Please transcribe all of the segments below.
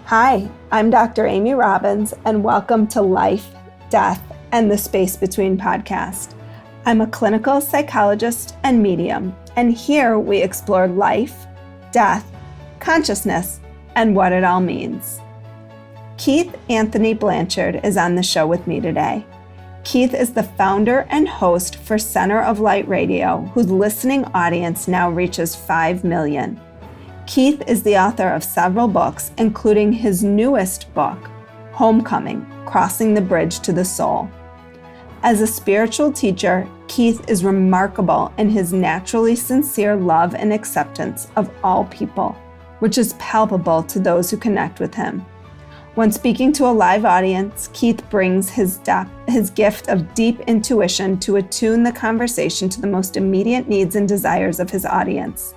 Hi, I'm Dr. Amy Robbins, and welcome to Life, Death, and the Space Between podcast. I'm a clinical psychologist and medium, and here we explore life, death, consciousness, and what it all means. Keith Anthony Blanchard is on the show with me today. Keith is the founder and host for Center of Light Radio, whose listening audience now reaches 5 million. Keith is the author of several books, including his newest book, Homecoming: Crossing the Bridge to the Soul. As a spiritual teacher, Keith is remarkable in his naturally sincere love and acceptance of all people, which is palpable to those who connect with him. When speaking to a live audience, Keith brings his gift of deep intuition to attune the conversation to the most immediate needs and desires of his audience.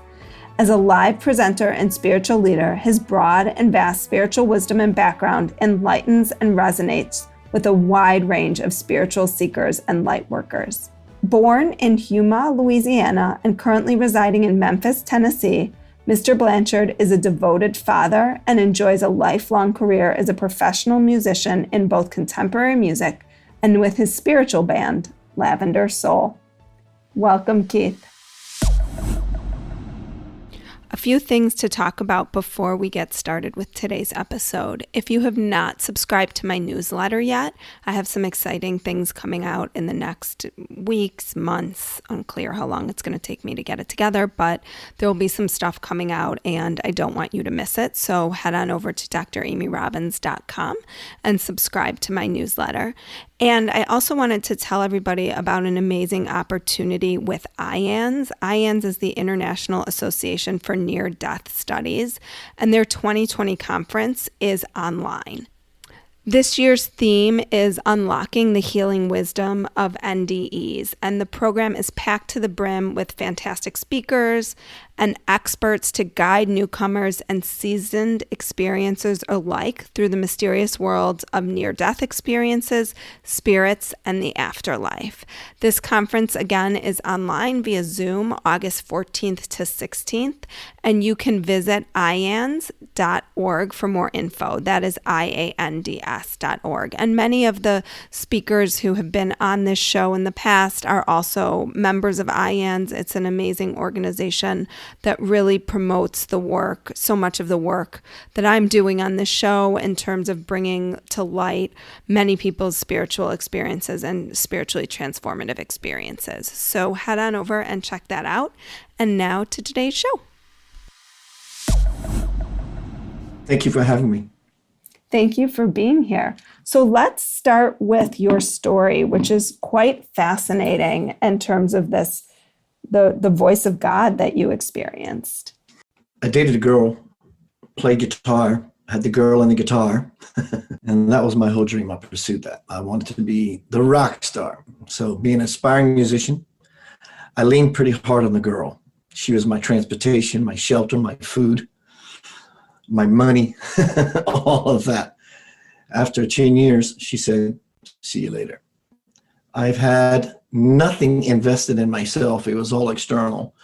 As a live presenter and spiritual leader, his broad and vast spiritual wisdom and background enlightens and resonates with a wide range of spiritual seekers and light workers. Born in Yuma, Louisiana, and currently residing in Memphis, Tennessee, Mr. Blanchard is a devoted father and enjoys a lifelong career as a professional musician in both contemporary music and with his spiritual band, Lavender Soul. Welcome, Keith. A few things to talk about before we get started with today's episode. If you have not subscribed to my newsletter yet, I have some exciting things coming out in the next weeks, months. Unclear how long it's going to take me to get it together, but there will be some stuff coming out and I don't want you to miss it. So head on over to dramyrobbins.com and subscribe to my newsletter. And I also wanted to tell everybody about an amazing opportunity with IANS. IANS is the International Association for Near-Death Studies, and their 2020 conference is online. This year's theme is Unlocking the Healing Wisdom of NDEs, and the program is packed to the brim with fantastic speakers and experts to guide newcomers and seasoned experiencers alike through the mysterious worlds of near-death experiences, spirits, and the afterlife. This conference, again, is online via Zoom, August 14th to 16th, and you can visit ians.org for more info. That is IANDS.org. And many of the speakers who have been on this show in the past are also members of IANS. It's an amazing organization that really promotes the work, so much of the work that I'm doing on this show in terms of bringing to light many people's spiritual experiences and spiritually transformative experiences. So head on over and check that out. And now to today's show. Thank you for having me. Thank you for being here. So let's start with your story, which is quite fascinating in terms of this, the voice of God that you experienced. I dated a girl, played guitar, had the girl and the guitar, and that was my whole dream. I pursued that. I wanted to be the rock star. So being an aspiring musician, I leaned pretty hard on the girl. She was my transportation, my shelter, my food, my money, all of that. After 10 years, she said, "See you later." I've had nothing invested in myself. It was all external.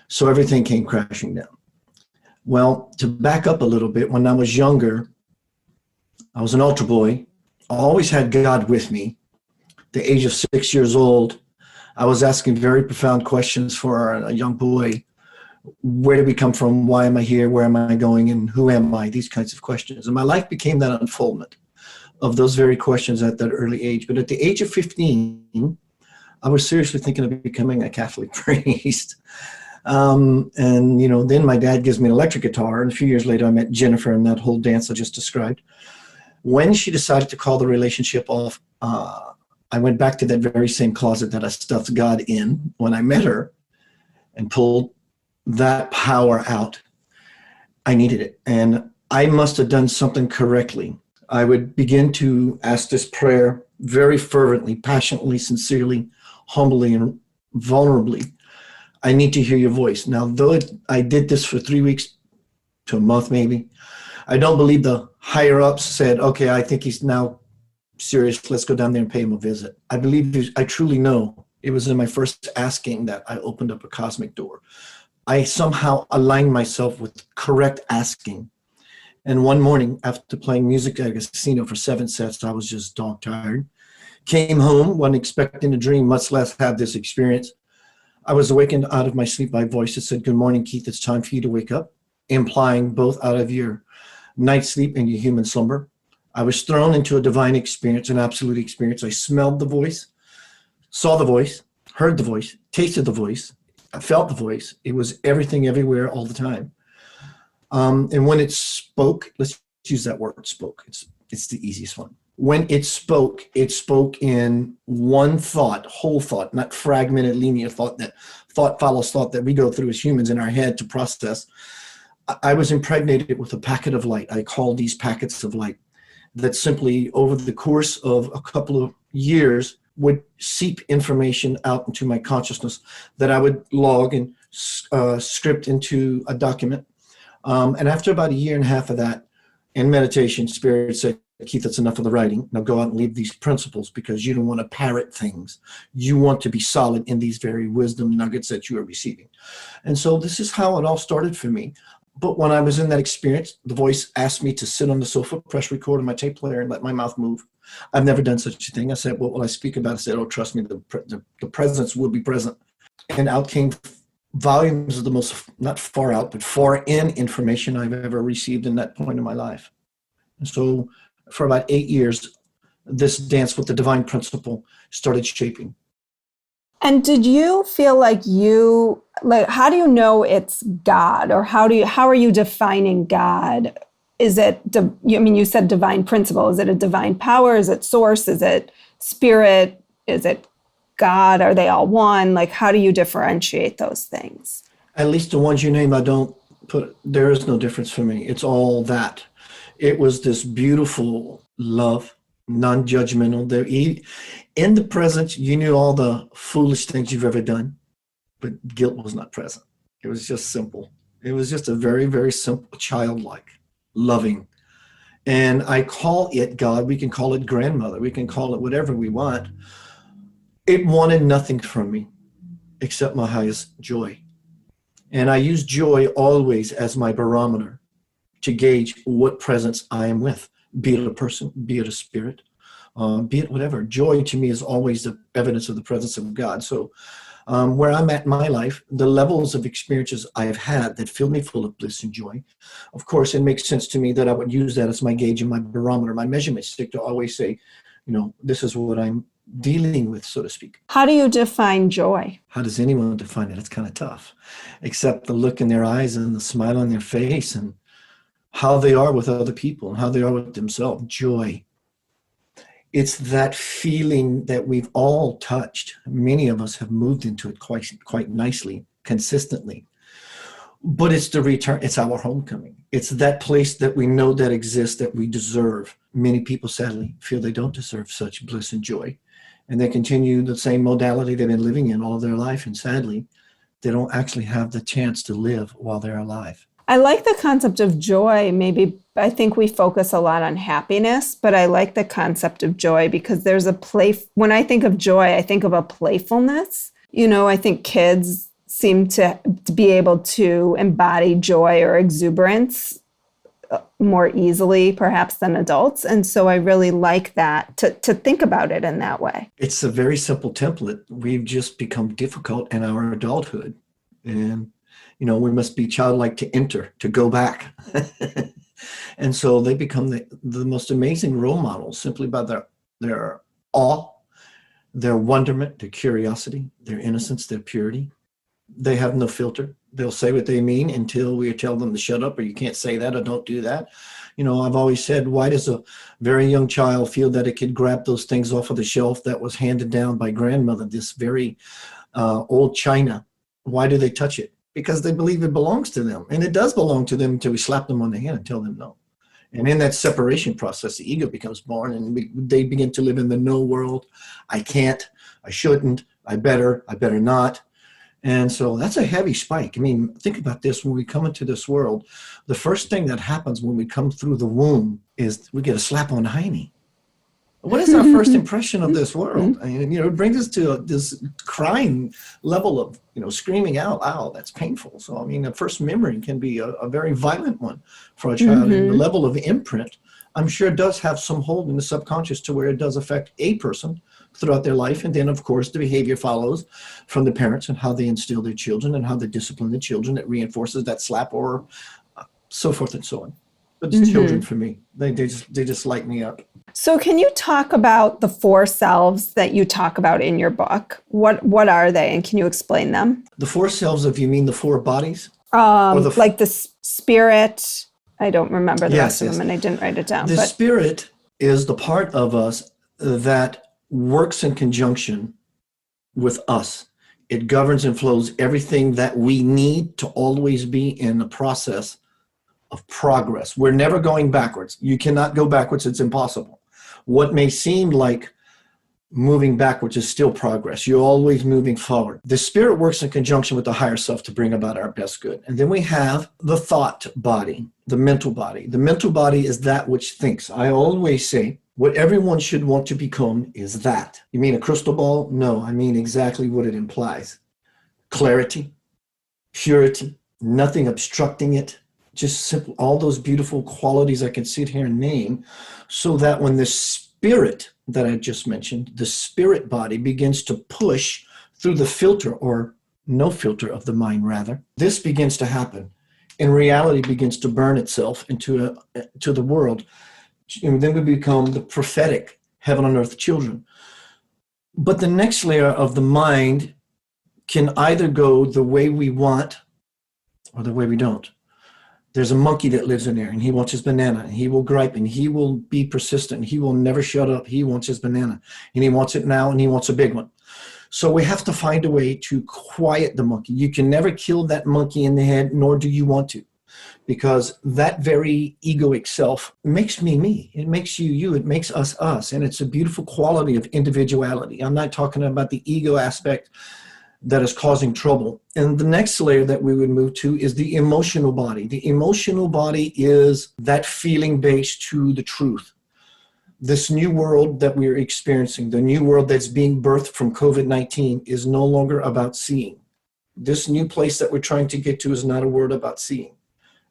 So everything came crashing down. Well, to back up a little bit, when I was younger, I was an altar boy. I always had God with me. At the age of 6 years old, I was asking very profound questions for a young boy. Where did we come from? Why am I here? Where am I going? And who am I? These kinds of questions. And my life became that unfoldment of those very questions at that early age. But at the age of 15, I was seriously thinking of becoming a Catholic priest. Then my dad gives me an electric guitar. And a few years later, I met Jennifer and that whole dance I just described. When she decided to call the relationship off, I went back to that very same closet that I stuffed God in when I met her and pulled that power out. I needed it. And I must have done something correctly. I would begin to ask this prayer very fervently, passionately, sincerely, humbly, and vulnerably. I need to hear your voice. Now, though I did this for 3 weeks to a month maybe, I don't believe the higher ups said, okay, I think he's now serious. Let's go down there and pay him a visit. I truly know it was in my first asking that I opened up a cosmic door. I somehow aligned myself with correct asking And one morning, after playing music at a casino for 7 sets, I was just dog tired. Came home, wasn't expecting a dream, much less have this experience. I was awakened out of my sleep by a voice that said, "Good morning, Keith. It's time for you to wake up," implying both out of your night sleep and your human slumber. I was thrown into a divine experience, an absolute experience. I smelled the voice, saw the voice, heard the voice, tasted the voice, I felt the voice. It was everything, everywhere, all the time. And when it spoke, let's use that word, spoke. It's the easiest one. When it spoke in one thought, whole thought, not fragmented linear thought, that thought follows thought that we go through as humans in our head to process. I was impregnated with a packet of light. I call these packets of light that simply over the course of a couple of years would seep information out into my consciousness that I would log and script into a document. And after about a year and a half of that, in meditation, Spirit said, "Keith, that's enough of the writing. Now go out and leave these principles because you don't want to parrot things. You want to be solid in these very wisdom nuggets that you are receiving." And so this is how it all started for me. But when I was in that experience, the voice asked me to sit on the sofa, press record on my tape player, and let my mouth move. I've never done such a thing. I said, "What will I speak about?" I said, "Oh, trust me, the presence will be present." And out came volumes of the most, not far out, but far in information I've ever received in that point in my life. And so for about 8 years, this dance with the divine principle started shaping. And did you feel like how do you know it's God, or how are you defining God? Is it, you said divine principle. Is it a divine power? Is it source? Is it spirit? Is it God? Are they all one? Like, how do you differentiate those things? At least the ones you name, there is no difference for me. It's all that. It was this beautiful love, non-judgmental. In the present, you knew all the foolish things you've ever done, but guilt was not present. It was just simple. It was just a very, very simple, childlike, loving. And I call it God. We can call it grandmother. We can call it whatever we want. It wanted nothing from me except my highest joy. And I use joy always as my barometer to gauge what presence I am with, be it a person, be it a spirit, be it whatever. Joy to me is always the evidence of the presence of God. So where I'm at in my life, the levels of experiences I have had that fill me full of bliss and joy, of course, it makes sense to me that I would use that as my gauge and my barometer, my measurement stick to always say, this is what I'm dealing with, so to speak. How do you define joy? How does anyone define it? It's kind of tough, except the look in their eyes and the smile on their face and how they are with other people and how they are with themselves. Joy. It's that feeling that we've all touched. Many of us have moved into it quite nicely, consistently. But it's the return. It's our homecoming. It's that place that we know that exists, that we deserve. Many people, sadly, feel they don't deserve such bliss and joy. And they continue the same modality they've been living in all of their life. And sadly, they don't actually have the chance to live while they're alive. I like the concept of joy. Maybe I think we focus a lot on happiness, but I like the concept of joy because there's when I think of joy, I think of a playfulness. I think kids seem to be able to embody joy or exuberance more easily, perhaps, than adults. And so I really like that, to think about it in that way. It's a very simple template. We've just become difficult in our adulthood. And we must be childlike to enter, to go back. And so they become the most amazing role models simply by their awe, their wonderment, their curiosity, their innocence, their purity. They have no filter. They'll say what they mean until we tell them to shut up, or you can't say that, or don't do that. I've always said, why does a very young child feel that it could grab those things off of the shelf that was handed down by grandmother, this very old china? Why do they touch it? Because they believe it belongs to them. And it does belong to them until we slap them on the hand and tell them no. And in that separation process, the ego becomes born and they begin to live in the no world. I can't, I shouldn't, I better not. And so that's a heavy spike. Think about this. When we come into this world, the first thing that happens when we come through the womb is we get a slap on the hiney. What is our first impression of this world? I mean, it brings us to this crying level of, screaming out loud. That's painful. So, I mean, the first memory can be a very violent one for a child. And the level of imprint, I'm sure, does have some hold in the subconscious to where it does affect a person throughout their life. And then, of course, the behavior follows from the parents and how they instill their children and how they discipline the children. That reinforces that slap or so forth and so on. But it's children for me. They just light me up. So can you talk about the 4 selves that you talk about in your book? What are they, and can you explain them? The 4 selves, if you mean the 4 bodies? Like the spirit. I don't remember the rest of them, and I didn't write it down. The spirit is the part of us that works in conjunction with us. It governs and flows everything that we need to always be in the process of progress. We're never going backwards. You cannot go backwards. It's impossible. What may seem like moving backwards is still progress. You're always moving forward. The spirit works in conjunction with the higher self to bring about our best good. And then we have the thought body, the mental body. The mental body is that which thinks. I always say what everyone should want to become is that. You mean a crystal ball? No, I mean exactly what it implies. Clarity, purity, nothing obstructing it. Just simple, all those beautiful qualities I can sit here and name, so that when the spirit that I just mentioned, the spirit body, begins to push through the filter or no filter of the mind, rather, this begins to happen. And reality begins to burn itself into to the world. And then we become the prophetic heaven on earth children. But the next layer of the mind can either go the way we want or the way we don't. There's a monkey that lives in there, and he wants his banana, and he will gripe, and he will be persistent, and he will never shut up. He wants his banana, and he wants it now, and he wants a big one. So we have to find a way to quiet the monkey. You can never kill that monkey in the head, nor do you want to, because that very egoic self makes me, me. It makes you, you. It makes us, us, and it's a beautiful quality of individuality. I'm not talking about the ego aspect that is causing trouble. And the next layer that we would move to is the emotional body. The emotional body is that feeling base to the truth. This new world that we're experiencing, the new world that's being birthed from COVID-19, is no longer about seeing. This new place that we're trying to get to is not a world about seeing.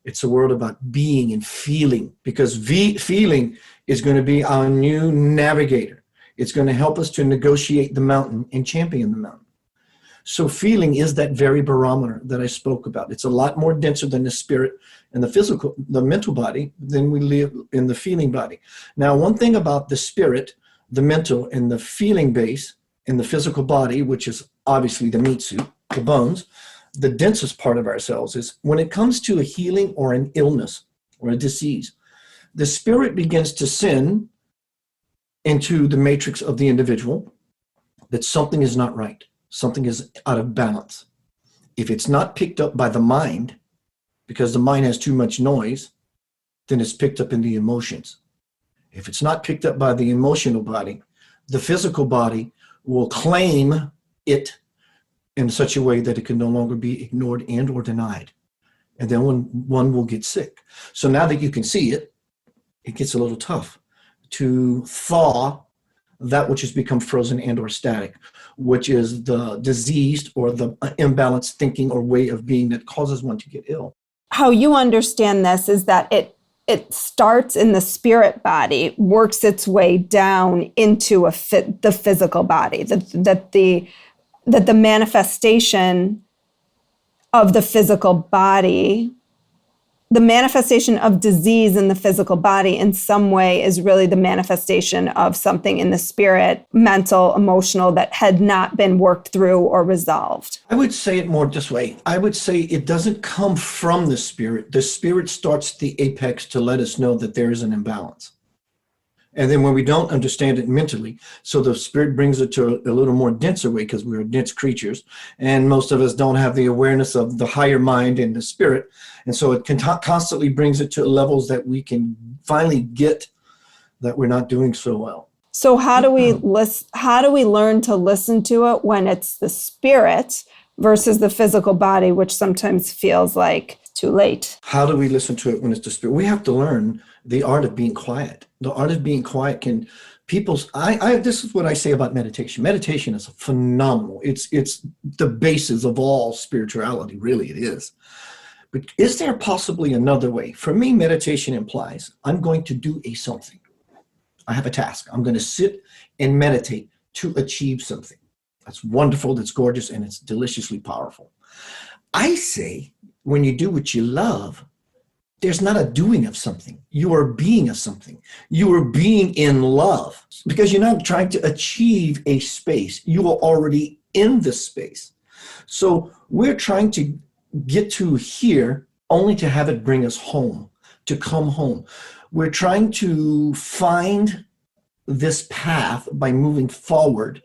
It's a world about being and feeling, because feeling is going to be our new navigator. It's going to help us to negotiate the mountain and champion the mountain. So feeling is that very barometer that I spoke about. It's a lot more denser than the spirit and the physical, the mental body, than we live in the feeling body. Now, one thing about the spirit, the mental, and the feeling base in the physical body, which is obviously the meat suit, the bones, the densest part of ourselves, is when it comes to a healing or an illness or a disease, the spirit begins to send into the matrix of the individual that something is not right. Something is out of balance. If it's not picked up by the mind, because the mind has too much noise, then it's picked up in the emotions. If it's not picked up by the emotional body, the physical body will claim it in such a way that it can no longer be ignored and or denied. And then one will get sick. So now that you can see it, it gets a little tough to thaw that which has become frozen and or static, which is the diseased or the imbalanced thinking or way of being that causes one to get ill. How you understand this is that it starts in the spirit body, works its way down into the physical body, that the manifestation of the physical body, the manifestation of disease in the physical body in some way is really the manifestation of something in the spirit, mental, emotional, that had not been worked through or resolved. I would say it more this way. I would say it doesn't come from the spirit. The spirit starts the apex to let us know that there is an imbalance. And then when we don't understand it mentally, so the spirit brings it to a little more denser way, because we're dense creatures, and most of us don't have the awareness of the higher mind and the spirit. And so it constantly brings it to levels that we can finally get that we're not doing so well. So how do we learn to listen to it when it's the spirit versus the physical body, which sometimes feels like too late. How do we listen to it when it's the spirit? We have to learn the art of being quiet. The art of being quiet can this is what I say about meditation. Meditation is phenomenal. It's the basis of all spirituality, really it is. But is there possibly another way? For me, meditation implies I'm going to do something. I have a task. I'm going to sit and meditate to achieve something. That's wonderful, that's gorgeous, and it's deliciously powerful. I say, when you do what you love, there's not a doing of something. You are being of something. You are being in love because you're not trying to achieve a space. You are already in the space. So we're trying to get to here only to have it bring us home, to come home. We're trying to find this path by moving forward.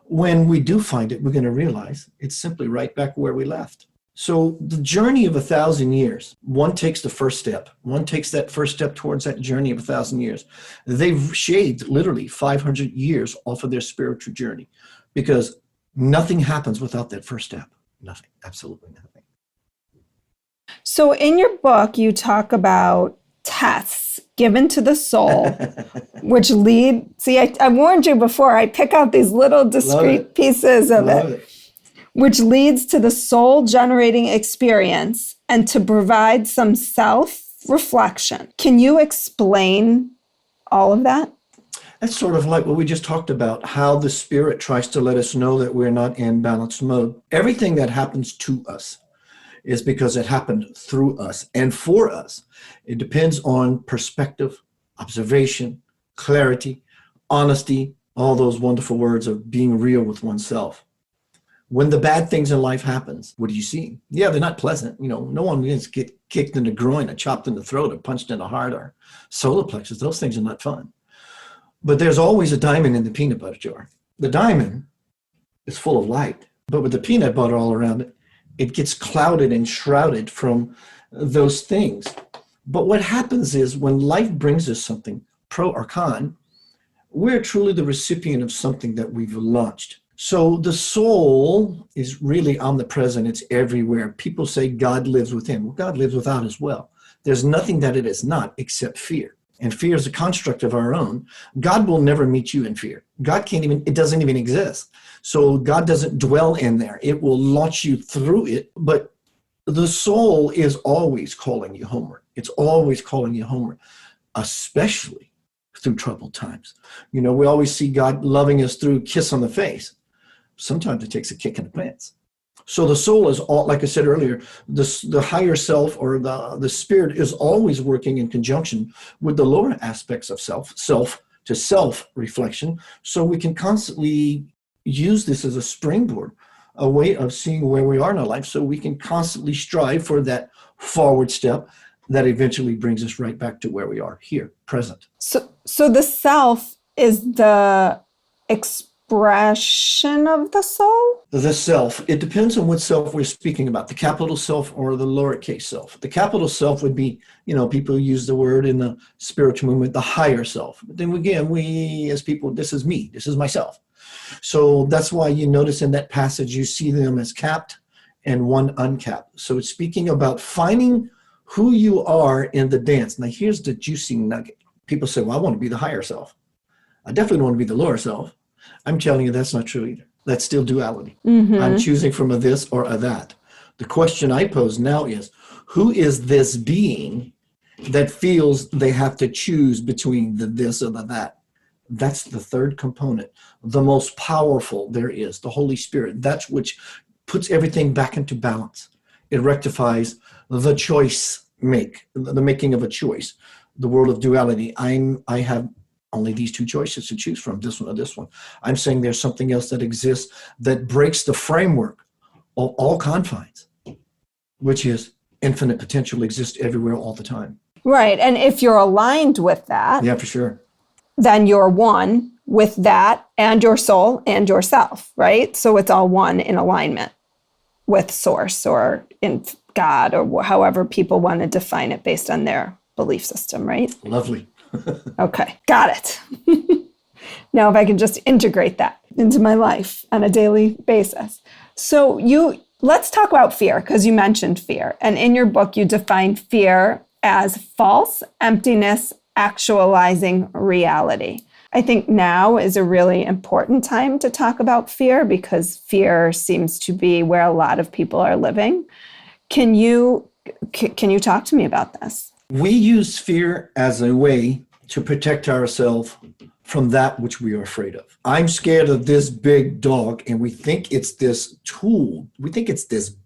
When we do find it, we're going to realize it's simply right back where we left. So the journey of 1,000 years, one takes the first step. One takes that first step towards that journey of 1,000 years. They've shaved literally 500 years off of their spiritual journey because nothing happens without that first step. Nothing, absolutely nothing. So in your book, you talk about tests given to the soul, which lead, I warned you before, I pick out these little discrete pieces of it, which leads to the soul generating experience and to provide some self-reflection. Can you explain all of that? That's sort of like what we just talked about, how the spirit tries to let us know that we're not in balanced mode. Everything that happens to us is because it happened through us and for us. It depends on perspective, observation, clarity, honesty, all those wonderful words of being real with oneself. When the bad things in life happens, what do you see? Yeah, they're not pleasant. No one gets kicked in the groin or chopped in the throat or punched in the heart or solar plexus. Those things are not fun. But there's always a diamond in the peanut butter jar. The diamond is full of light, but with the peanut butter all around it, it gets clouded and shrouded from those things. But what happens is when life brings us something, pro or con, we're truly the recipient of something that we've launched. So the soul is really omnipresent. It's everywhere. People say God lives within. Well, God lives without as well. There's nothing that it is not except fear. And fear is a construct of our own. God will never meet you in fear. It doesn't even exist. So God doesn't dwell in there. It will launch you through it. But the soul is always calling you homeward. It's always calling you homeward, especially through troubled times. We always see God loving us through a kiss on the face. Sometimes it takes a kick in the pants. So the soul is all, like I said earlier, the higher self or the spirit is always working in conjunction with the lower aspects of self to self-reflection. So we can constantly use this as a springboard, a way of seeing where we are in our life. So we can constantly strive for that forward step that eventually brings us right back to where we are here, present. So the self is the expression of the soul? The self. It depends on what self we're speaking about, the capital self or the lowercase self. The capital self would be, people use the word in the spiritual movement, the higher self. But then again, we as people, this is me, this is myself. So that's why you notice in that passage, you see them as capped and one uncapped. So it's speaking about finding who you are in the dance. Now here's the juicy nugget. People say, well, I want to be the higher self. I definitely don't want to be the lower self. I'm telling you, that's not true either. That's still duality. Mm-hmm. I'm choosing from a this or a that. The question I pose now is, who is this being that feels they have to choose between the this or the that? That's the third component, the most powerful there is, the Holy Spirit. That's which puts everything back into balance. It rectifies the choice the making of a choice, the world of duality. I have only these two choices to choose from, this one or this one. I'm saying there's something else that exists that breaks the framework of all confines, which is infinite potential exists everywhere all the time. Right. And if you're aligned with that, yeah, for sure, then you're one with that and your soul and yourself, right? So it's all one in alignment with source or in God or however people want to define it based on their belief system, right? Lovely. Okay, got it. Now, if I can just integrate that into my life on a daily basis. So you Let's talk about fear, because you mentioned fear. And in your book, you define fear as false emptiness actualizing reality. I think now is a really important time to talk about fear because fear seems to be where a lot of people are living. Can you talk to me about this? We use fear as a way to protect ourselves from that which we are afraid of. I'm scared of this big dog, and we think it's this tool. We think it's this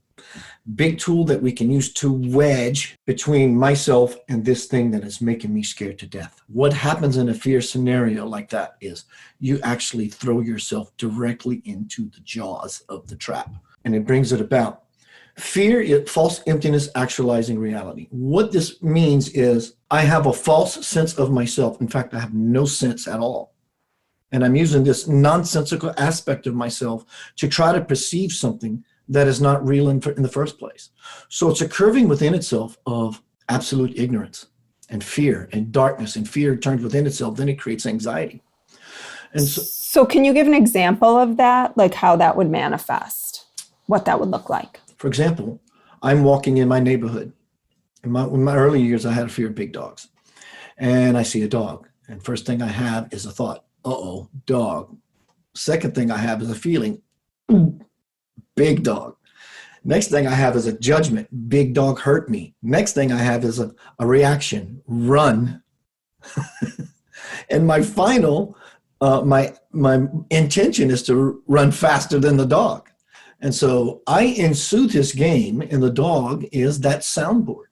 big tool that we can use to wedge between myself and this thing that is making me scared to death. What happens in a fear scenario like that is you actually throw yourself directly into the jaws of the trap, and it brings it about. Fear is false emptiness actualizing reality. What this means is I have a false sense of myself. In fact, I have no sense at all. And I'm using this nonsensical aspect of myself to try to perceive something that is not real in the first place. So it's a curving within itself of absolute ignorance and fear and darkness, and fear turns within itself, then it creates anxiety. And so can you give an example of that, like how that would manifest, what that would look like? For example, I'm walking in my neighborhood. In my early years, I had a fear of big dogs. And I see a dog. And first thing I have is a thought, uh-oh, dog. Second thing I have is a feeling, big dog. Next thing I have is a judgment, big dog hurt me. Next thing I have is a reaction, run. And my final, my intention is to run faster than the dog. And so I ensue this game, and the dog is that soundboard.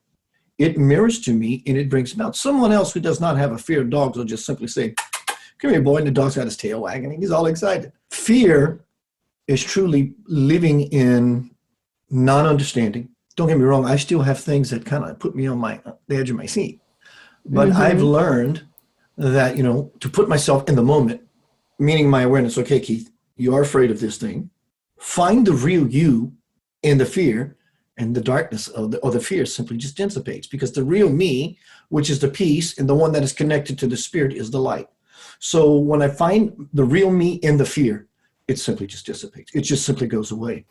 It mirrors to me, and it brings about someone else who does not have a fear of dogs will just simply say, come here, boy, and the dog's got his tail wagging. He's all excited. Fear is truly living in non-understanding. Don't get me wrong. I still have things that kind of put me on the edge of my seat. But I've learned that, to put myself in the moment, meaning my awareness, okay, Keith, you are afraid of this thing. Find the real you in the fear, and the darkness or the fear simply just dissipates, because the real me, which is the peace, and the one that is connected to the spirit, is the light. So when I find the real me in the fear, it simply just dissipates. It just simply goes away.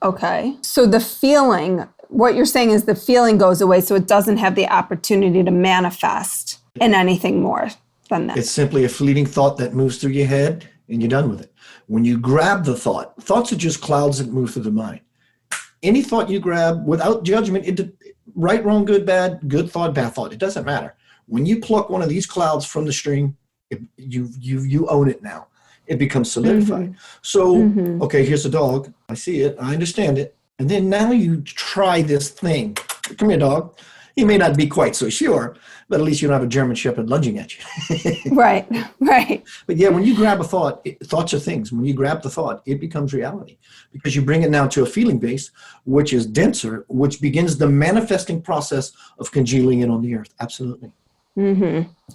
Okay. So the feeling, what you're saying is the feeling goes away, so it doesn't have the opportunity to manifest in anything more than that. It's simply a fleeting thought that moves through your head, and you're done with it. When you grab the thoughts are just clouds that move through the mind. Any thought you grab without judgment, right, wrong, good, bad, good thought, bad thought, it doesn't matter. When you pluck one of these clouds from the stream, you own it now. It becomes solidified. So, okay, here's a dog. I see it. I understand it. And then now you try this thing. Come here, dog. He may not be quite so sure, but at least you don't have a German Shepherd lunging at you. Right. But yeah, when you grab a thought, thoughts are things. When you grab the thought, it becomes reality, because you bring it now to a feeling base, which is denser, which begins the manifesting process of congealing it on the earth. Absolutely.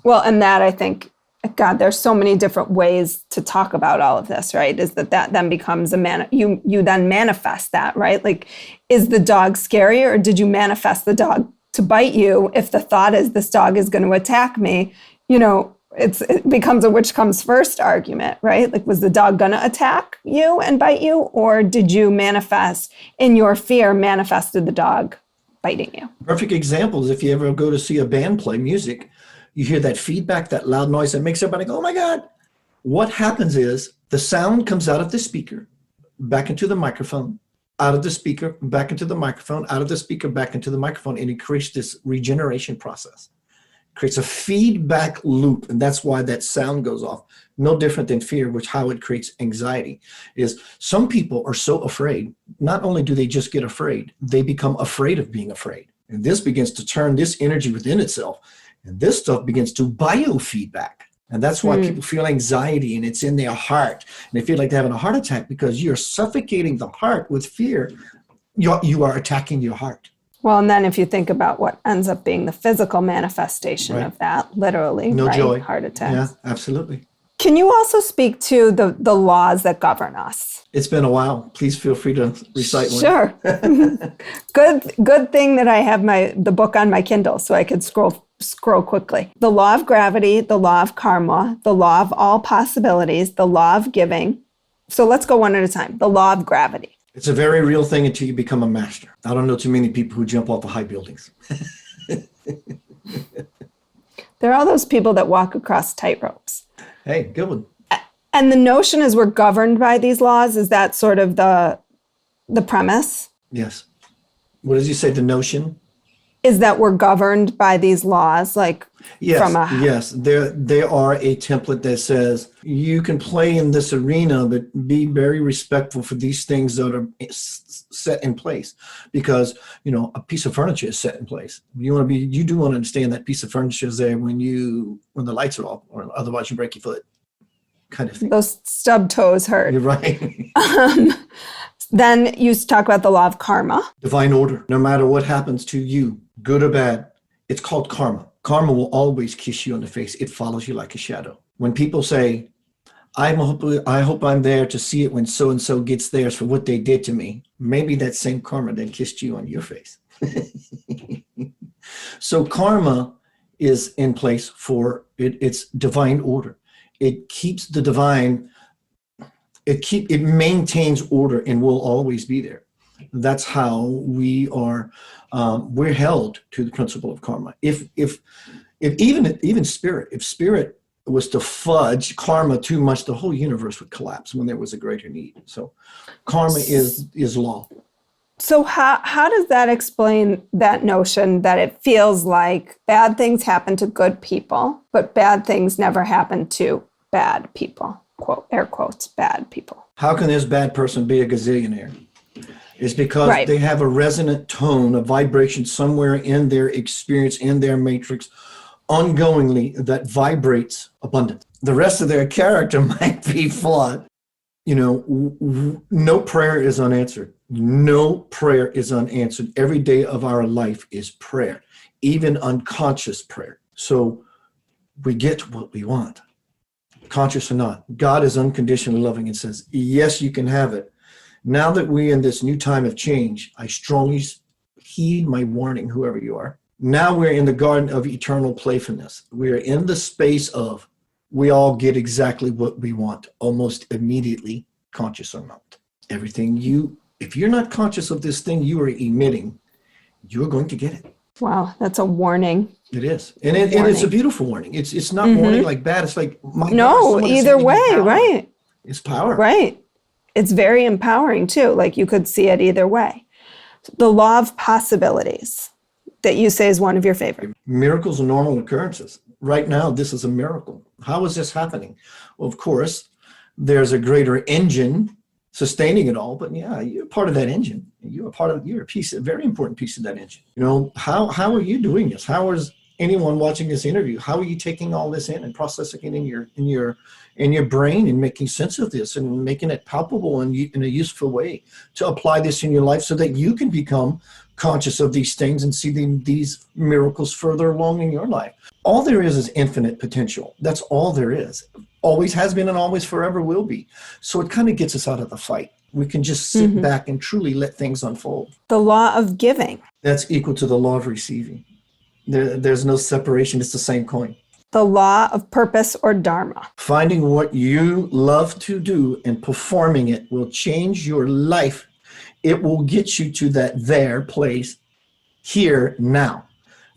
Well, and that, I think, God, there's so many different ways to talk about all of this, right? Is that then becomes you then manifest that, right? Like, is the dog scary, or did you manifest the dog to bite you? If the thought is this dog is going to attack me, it becomes a which comes first argument, right? Like, was the dog going to attack you and bite you, or did you manifest in your fear, manifested the dog biting you? Perfect example is if you ever go to see a band play music, you hear that feedback, that loud noise that makes everybody go, oh my God. What happens is the sound comes out of the speaker, back into the microphone, out of the speaker, back into the microphone, out of the speaker, back into the microphone, and it creates this regeneration process. It creates a feedback loop, and that's why that sound goes off. No different than fear, which how it creates anxiety is some people are so afraid. Not only do they just get afraid, they become afraid of being afraid. And this begins to turn this energy within itself. And this stuff begins to biofeedback. And that's why people feel anxiety, and it's in their heart. And they feel like they're having a heart attack, because you're suffocating the heart with fear. You are attacking your heart. Well, and then if you think about what ends up being the physical manifestation of that, literally, no joy. Heart attacks. Yeah, absolutely. Can you also speak to the laws that govern us? It's been a while. Please feel free to recite one. Sure. Good thing that I have the book on my Kindle so I could scroll quickly. The law of gravity, the law of karma, the law of all possibilities, the law of giving. So let's go one at a time. The law of gravity. It's a very real thing until you become a master. I don't know too many people who jump off of high buildings. There are all those people that walk across tightropes. Hey, good one. And the notion is we're governed by these laws. Is that sort of the premise? Yes. What did you say, the notion? Is that we're governed by these laws, like Yes, from a... yes. They are a template that says you can play in this arena, but be very respectful for these things that are set in place. Because, you know, a piece of furniture is set in place. You do want to understand that piece of furniture is there when the lights are off, or otherwise you break your foot, kind of thing. Those stub toes hurt. You're right. Then you talk about the law of karma. Divine order. No matter what happens to you, good or bad, it's called karma. Karma will always kiss you on the face. It follows you like a shadow. When people say, I hope I'm there to see it when so-and-so gets theirs for what they did to me, maybe that same karma that kissed you on your face. So karma is in place for it's divine order. It keeps the divine, it maintains order and will always be there. That's how we are. We're held to the principle of karma. If even spirit, if spirit was to fudge karma too much, the whole universe would collapse when there was a greater need. So, karma is law. So how does that explain that notion that it feels like bad things happen to good people, but bad things never happen to bad people? Quote, air quotes, bad people. How can this bad person be a gazillionaire? It's because they have a resonant tone, a vibration somewhere in their experience, in their matrix, ongoingly that vibrates abundance. The rest of their character might be flawed. You know, no prayer is unanswered. No prayer is unanswered. Every day of our life is prayer, even unconscious prayer. So we get what we want, conscious or not. God is unconditionally loving and says, yes, you can have it. Now that we're in this new time of change, I strongly heed my warning, whoever you are. Now we're in the garden of eternal playfulness. We're in the space of we all get exactly what we want almost immediately, conscious or not. If you're not conscious of this thing you are emitting, you're going to get it. Wow, that's a warning. It is. And it's a beautiful warning. It's not warning like bad. It's like, my God, either way, right? It's power. Right. It's very empowering too. Like you could see it either way. The law of possibilities that you say is one of your favorite. Miracles are normal occurrences. Right now, this is a miracle. How is this happening? Well, of course, there's a greater engine sustaining it all, but yeah, you're part of that engine. You're a very important piece of that engine. You know, how are you doing this? How is anyone watching this interview? How are you taking all this in and processing it in your brain and making sense of this and making it palpable and in a useful way to apply this in your life so that you can become conscious of these things and see these miracles further along in your life. All there is infinite potential. That's all there is. Always has been and always forever will be. So it kind of gets us out of the fight. We can just sit back and truly let things unfold. The law of giving. That's equal to the law of receiving. There's no separation. It's the same coin. The law of purpose or dharma. Finding what you love to do and performing it will change your life. It will get you to that place here now.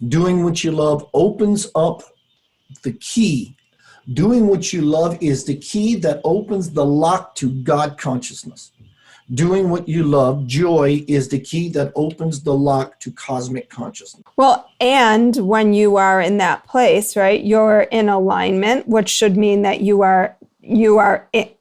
Doing what you love opens up the key. Doing what you love is the key that opens the lock to God consciousness. Doing what you love, joy, is the key that opens the lock to cosmic consciousness. Well, and when you are in that place, right, you're in alignment, which should mean that you are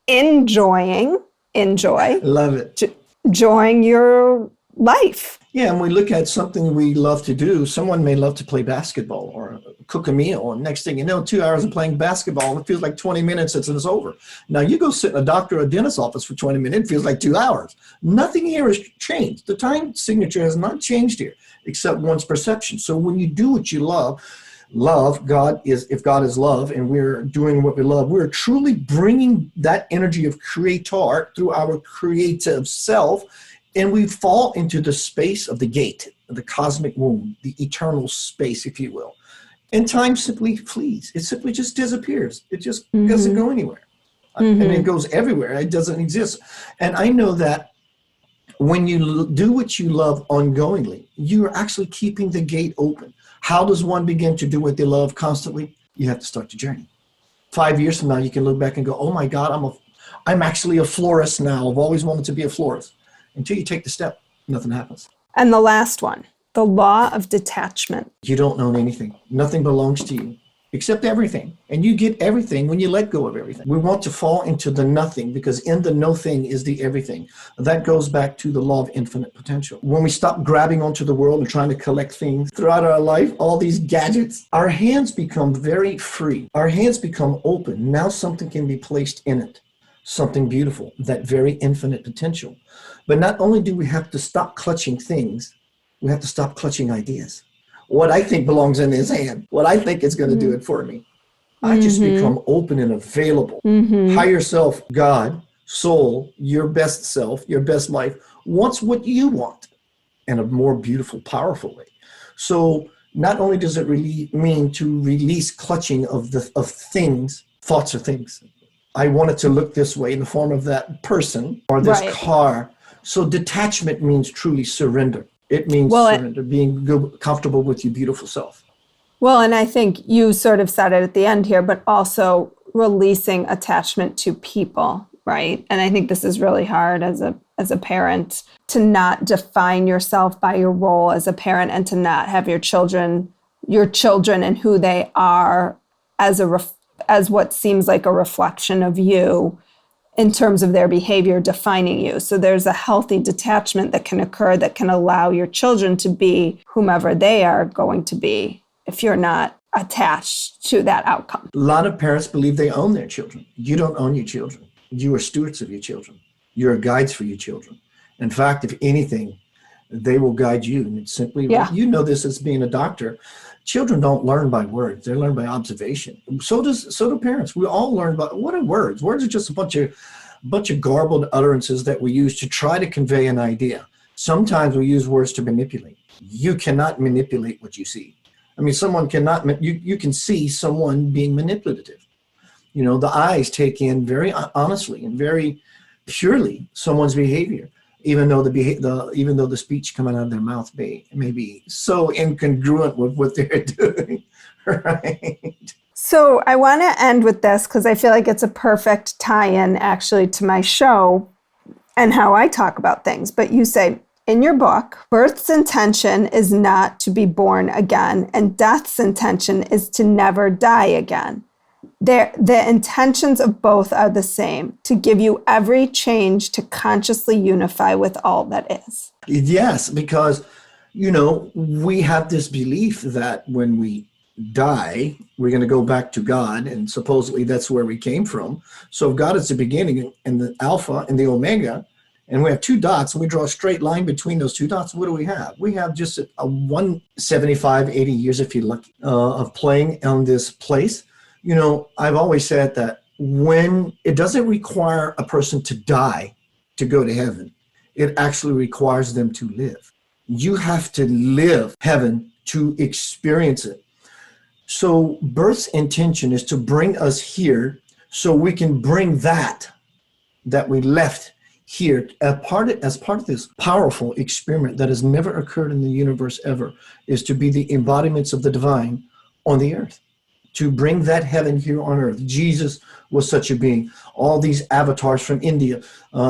enjoying, love it, enjoying your life. Yeah, and we look at something we love to do. Someone may love to play basketball or cook a meal, and next thing you know, 2 hours of playing basketball, and it feels like 20 minutes and it's over. Now you go sit in a doctor or a dentist's office for 20 minutes, it feels like 2 hours. Nothing here has changed. The time signature has not changed here, except one's perception. So when you do what you love, if God is love and we're doing what we love, we're truly bringing that energy of creator through our creative self. And we fall into the space of the gate, the cosmic womb, the eternal space, if you will. And time simply flees. It simply just disappears. It just doesn't go anywhere. And it goes everywhere. It doesn't exist. And I know that When you do what you love ongoingly, you're actually keeping the gate open. How does one begin to do what they love constantly? You have to start the journey. 5 years from now, you can look back and go, oh my God, I'm actually a florist now. I've always wanted to be a florist. Until you take the step, nothing happens. And the last one, the law of detachment. You don't own anything. Nothing belongs to you except everything. And you get everything when you let go of everything. We want to fall into the nothing because in the no thing is the everything. That goes back to the law of infinite potential. When we stop grabbing onto the world and trying to collect things throughout our life, all these gadgets, our hands become very free. Our hands become open. Now something can be placed in it. Something beautiful, that very infinite potential. But not only do we have to stop clutching things, we have to stop clutching ideas. What I think belongs in his hand, what I think is going to do it for me. I just become open and available. Higher self, God, soul, your best self, your best life, wants what you want in a more beautiful, powerful way. So not only does it really mean to release clutching of things, thoughts are things. I want it to look this way in the form of that person or this car. So detachment means truly surrender. It means surrender, being good, comfortable with your beautiful self. Well, and I think you sort of said it at the end here, but also releasing attachment to people, right? And I think this is really hard as a parent to not define yourself by your role as a parent and to not have your children and who they are as what seems like a reflection of you in terms of their behavior defining you. So there's a healthy detachment that can occur that can allow your children to be whomever they are going to be if you're not attached to that outcome. A lot of parents believe they own their children. You don't own your children. You are stewards of your children. You're guides for your children. In fact, if anything, they will guide you. And it's simply, you know this as being a doctor. Children don't learn by words. They learn by observation. So do parents. We all learn by, what are words? Words are just a bunch of garbled utterances that we use to try to convey an idea. Sometimes we use words to manipulate. You cannot manipulate what you see. I mean, someone cannot, you can see someone being manipulative. You know, the eyes take in very honestly and very purely someone's behavior. Even though the speech coming out of their mouth may be so incongruent with what they're doing, right? So I want to end with this because I feel like it's a perfect tie-in actually to my show and how I talk about things. But you say in your book, birth's intention is not to be born again, and death's intention is to never die again. The intentions of both are the same, to give you every change to consciously unify with all that is. Yes, because, you know, we have this belief that when we die, we're going to go back to God, and supposedly that's where we came from. So if God is the beginning and the Alpha and the Omega, and we have two dots, and we draw a straight line between those two dots, what do we have? We have just a 175, 80 years, if you're lucky, of playing on this place. You know, I've always said that when it doesn't require a person to die to go to heaven, it actually requires them to live. You have to live heaven to experience it. So birth's intention is to bring us here so we can bring that we left here as part of this powerful experiment that has never occurred in the universe ever, is to be the embodiments of the divine on the earth. To bring that heaven here on earth. Jesus was such a being. All these avatars from India,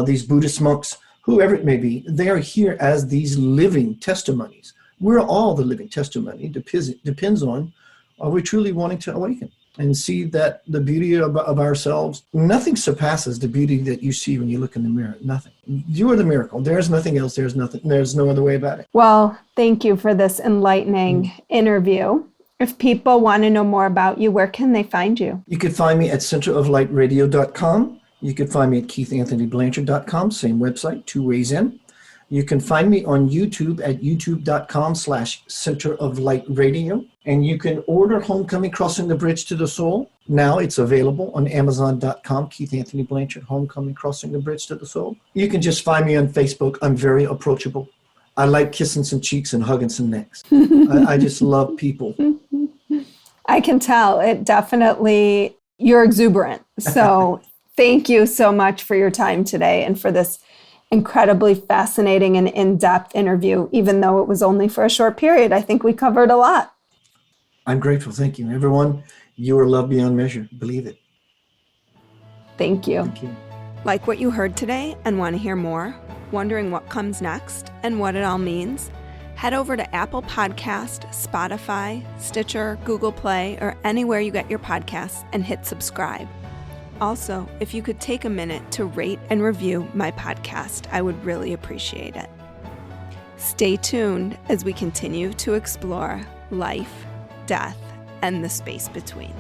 these Buddhist monks, whoever it may be, they are here as these living testimonies. We're all the living testimony. Depends on, are we truly wanting to awaken and see that the beauty of ourselves? Nothing surpasses the beauty that you see when you look in the mirror. Nothing. You are the miracle. There's nothing else. There's no other way about it. Well, thank you for this enlightening interview. If people want to know more about you, where can they find you? You could find me at centeroflightradio.com. You could find me at keithanthonyblanchard.com, same website, 2 ways in. You can find me on YouTube at youtube.com/centeroflightradio. And you can order Homecoming Crossing the Bridge to the Soul. Now it's available on Amazon.com, Keith Anthony Blanchard, Homecoming Crossing the Bridge to the Soul. You can just find me on Facebook. I'm very approachable. I like kissing some cheeks and hugging some necks. I just love people. I can tell. It definitely, you're exuberant. So thank you so much for your time today and for this incredibly fascinating and in-depth interview, even though it was only for a short period. I think we covered a lot. I'm grateful. Thank you. Everyone, you are loved beyond measure. Believe it. Thank you. Thank you. Like what you heard today and want to hear more? Wondering what comes next and what it all means? Head over to Apple Podcast, Spotify, Stitcher, Google Play, or anywhere you get your podcasts and hit subscribe. Also, if you could take a minute to rate and review my podcast, I would really appreciate it. Stay tuned as we continue to explore life, death, and the space between.